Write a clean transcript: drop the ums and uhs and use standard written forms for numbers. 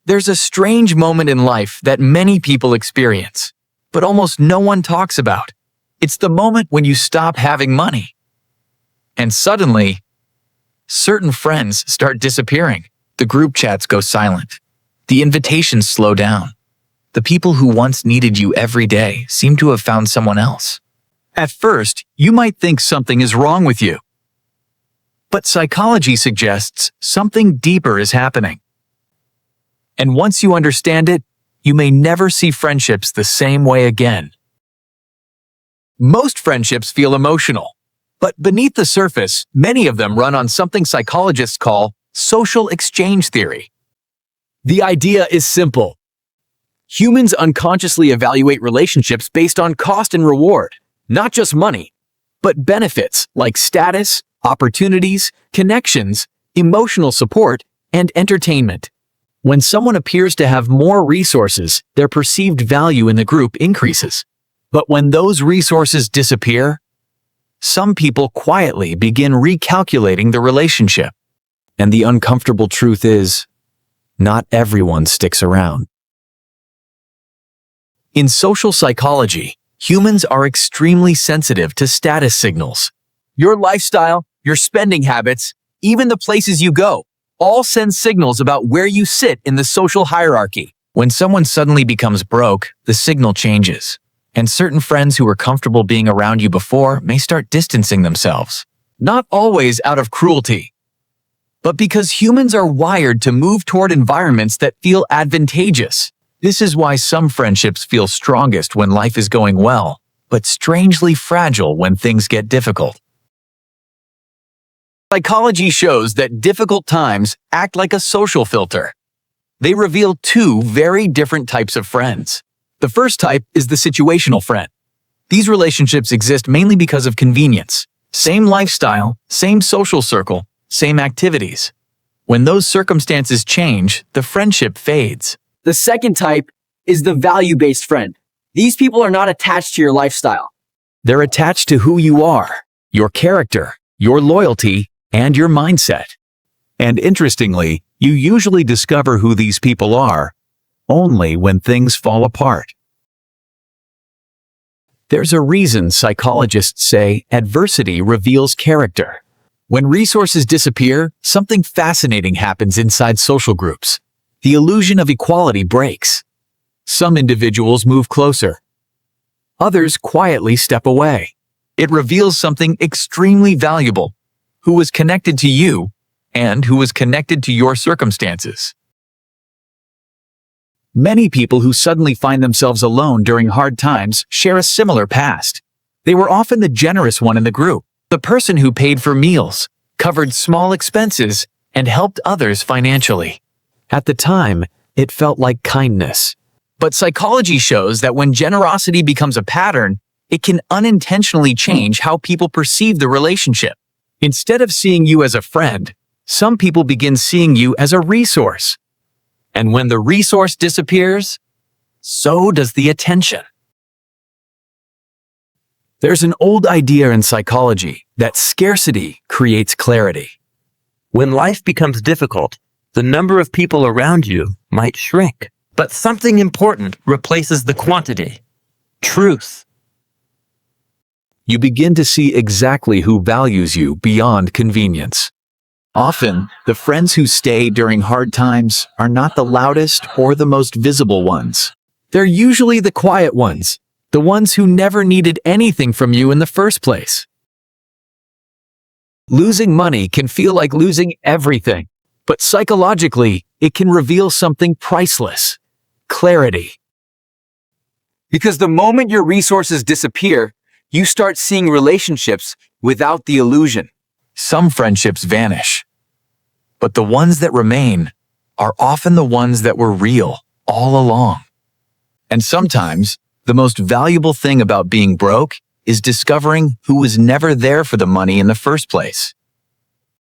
There's a strange moment in life that many people experience, but almost no one talks about. It's the moment when you stop having money. And suddenly, certain friends start disappearing. The group chats go silent. The invitations slow down. The people who once needed you every day seem to have found someone else. At first, you might think something is wrong with you. But psychology suggests something deeper is happening. And once you understand it, you may never see friendships the same way again. Most friendships feel emotional, but beneath the surface, many of them run on something psychologists call social exchange theory. The idea is simple. Humans unconsciously evaluate relationships based on cost and reward, not just money, but benefits like status, opportunities, connections, emotional support, and entertainment. When someone appears to have more resources, their perceived value in the group increases. But when those resources disappear, some people quietly begin recalculating the relationship. And the uncomfortable truth is, not everyone sticks around. In social psychology, humans are extremely sensitive to status signals. Your lifestyle, your spending habits, even the places you go, all send signals about where you sit in the social hierarchy. When someone suddenly becomes broke, the signal changes. And certain friends who were comfortable being around you before may start distancing themselves. Not always out of cruelty, but because humans are wired to move toward environments that feel advantageous. This is why some friendships feel strongest when life is going well, but strangely fragile when things get difficult. Psychology shows that difficult times act like a social filter. They reveal two very different types of friends. The first type is the situational friend. These relationships exist mainly because of convenience. Same lifestyle, same social circle, same activities. When those circumstances change, the friendship fades. The second type is the value-based friend. These people are not attached to your lifestyle. They're attached to who you are, your character, your loyalty, and your mindset. And interestingly, you usually discover who these people are only when things fall apart. There's a reason psychologists say adversity reveals character. When resources disappear, something fascinating happens inside social groups. The illusion of equality breaks. Some individuals move closer. Others quietly step away. It reveals something extremely valuable: who was connected to you and who was connected to your circumstances. Many people who suddenly find themselves alone during hard times share a similar past. They were often the generous one in the group, the person who paid for meals, covered small expenses, and helped others financially. At the time, it felt like kindness. But psychology shows that when generosity becomes a pattern, it can unintentionally change how people perceive the relationship. Instead of seeing you as a friend, some people begin seeing you as a resource. And when the resource disappears, so does the attention. There's an old idea in psychology that scarcity creates clarity. When life becomes difficult, the number of people around you might shrink, but something important replaces the quantity: truth. You begin to see exactly who values you beyond convenience. Often, the friends who stay during hard times are not the loudest or the most visible ones. They're usually the quiet ones, the ones who never needed anything from you in the first place. Losing money can feel like losing everything, but psychologically, it can reveal something priceless: clarity. Because the moment your resources disappear, you start seeing relationships without the illusion. Some friendships vanish, but the ones that remain are often the ones that were real all along. And sometimes, the most valuable thing about being broke is discovering who was never there for the money in the first place.